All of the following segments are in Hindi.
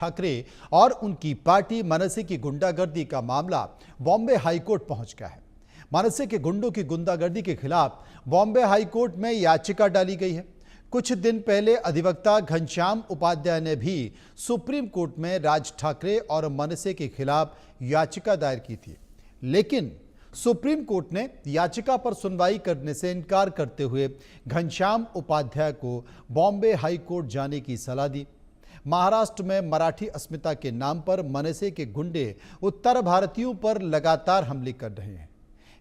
ठाकरे और उनकी पार्टी मनसे की गुंडागर्दी का मामला बॉम्बे हाईकोर्ट पहुंच गया है। मनसे के गुंडों की गुंडागर्दी के खिलाफ बॉम्बे हाईकोर्ट में याचिका डाली गई है। कुछ दिन पहले अधिवक्ता घनश्याम उपाध्याय ने भी सुप्रीम कोर्ट में राज ठाकरे और मनसे के खिलाफ याचिका दायर की थी, लेकिन सुप्रीम कोर्ट ने याचिका पर सुनवाई करने से इनकार करते हुए घनश्याम उपाध्याय को बॉम्बे हाईकोर्ट जाने की सलाह दी। महाराष्ट्र में मराठी अस्मिता के नाम पर मनसे के गुंडे उत्तर भारतीयों पर लगातार हमले कर रहे हैं।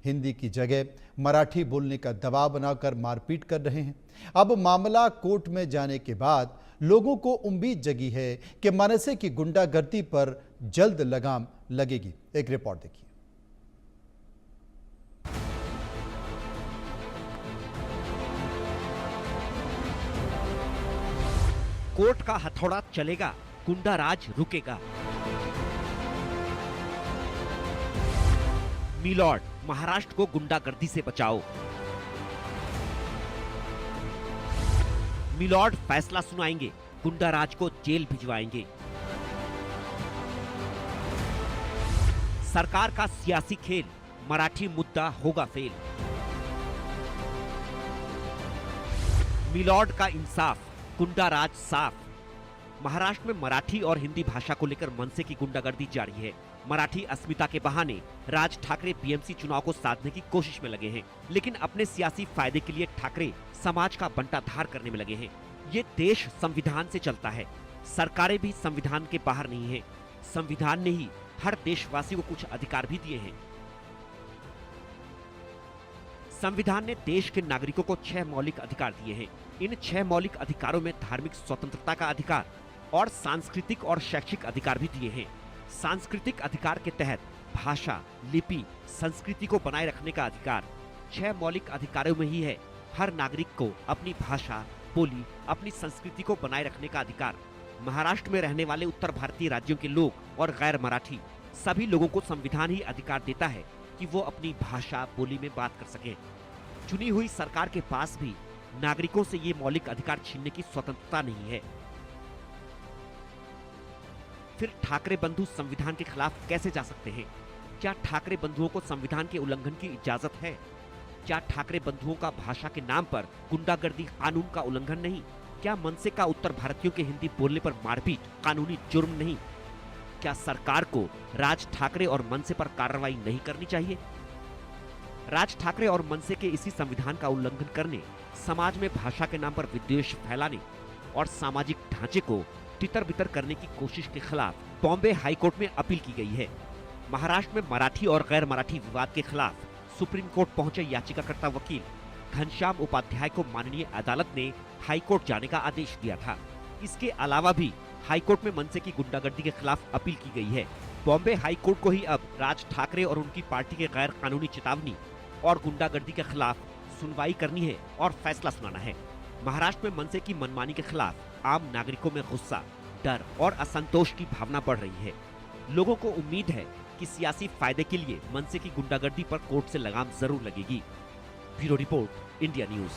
हिंदी की जगह मराठी बोलने का दबाव बनाकर मारपीट कर रहे हैं। अब मामला कोर्ट में जाने के बाद लोगों को उम्मीद जगी है कि मनसे की गुंडागर्दी पर जल्द लगाम लगेगी। एक रिपोर्ट देखिए। कोर्ट का हथौड़ा चलेगा, गुंडा राज रुकेगा। मिलॉर्ड, महाराष्ट्र को गुंडागर्दी से बचाओ। मिलॉर्ड फैसला सुनाएंगे, गुंडा राज को जेल भिजवाएंगे। सरकार का सियासी खेल, मराठी मुद्दा होगा फेल। मिलॉर्ड का इंसाफ, गुंडा राज साफ। महाराष्ट्र में मराठी और हिंदी भाषा को लेकर मनसे की गुंडागर्दी जारी है। मराठी अस्मिता के बहाने राज ठाकरे बीएमसी चुनाव को साधने की कोशिश में लगे हैं, लेकिन अपने सियासी फायदे के लिए ठाकरे समाज का बंटाधार करने में लगे हैं। ये देश संविधान से चलता है, सरकारें भी संविधान के बाहर नहीं है। संविधान ने ही हर देशवासी को कुछ अधिकार भी दिए हैं। संविधान ने देश के नागरिकों को 6 मौलिक अधिकार दिए हैं। इन 6 मौलिक अधिकारों में धार्मिक स्वतंत्रता का अधिकार और सांस्कृतिक और शैक्षिक अधिकार भी दिए हैं। सांस्कृतिक अधिकार के तहत भाषा, लिपि, संस्कृति को बनाए रखने का अधिकार 6 मौलिक अधिकारों में ही है। हर नागरिक को अपनी भाषा, बोली, अपनी संस्कृति को बनाए रखने का अधिकार। महाराष्ट्र में रहने वाले उत्तर भारतीय राज्यों के लोग और गैर मराठी सभी लोगों को संविधान ही अधिकार देता है कि वो अपनी भाषा, बोली में बात कर सकें। चुनी हुई सरकार के पास भी नागरिकों से ये मौलिक अधिकार छीनने की स्वतंत्रता नहीं है। फिर ठाकरे बंधु संविधान के खिलाफ कैसे जा सकते हैं? क्या ठाकरे बंधुओं को संविधान के उल्लंघन की इजाजत है? क्या ठाकरे बंधुओं का भाषा के नाम पर गुंडागर्दी कानून का उल्लंघन नहीं? क्या मनसे का उत्तर भारतीयों के हिंदी बोलने पर मारपीट कानूनी जुर्म नहीं? क्या सरकार को राज ठाकरे और मनसे पर कार्रवाई नहीं करनी चाहिए? राज ठाकरे और मनसे के इसी संविधान का उल्लंघन करने, समाज में भाषा के नाम पर विद्वेष फैलाने और सामाजिक ढांचे को तितर-बितर करने की कोशिश के खिलाफ बॉम्बे हाईकोर्ट में अपील की गई है। महाराष्ट्र में मराठी और गैर मराठी विवाद के खिलाफ सुप्रीम कोर्ट पहुंचे याचिकाकर्ता वकील घनश्याम उपाध्याय को माननीय अदालत ने हाईकोर्ट जाने का आदेश दिया था। इसके अलावा भी हाईकोर्ट में मनसे की गुंडागर्दी के खिलाफ अपील की गई है। बॉम्बे हाईकोर्ट को ही अब राज ठाकरे और उनकी पार्टी के गैर कानूनी चेतावनी और गुंडागर्दी के खिलाफ सुनवाई करनी है और फैसला सुनाना है। महाराष्ट्र में मनसे की मनमानी के खिलाफ आम नागरिकों में गुस्सा, डर और असंतोष की भावना बढ़ रही है। लोगों को उम्मीद है कि सियासी फायदे के लिए मनसे की गुंडागर्दी पर कोर्ट से लगाम जरूर लगेगी। Bureau report, India news.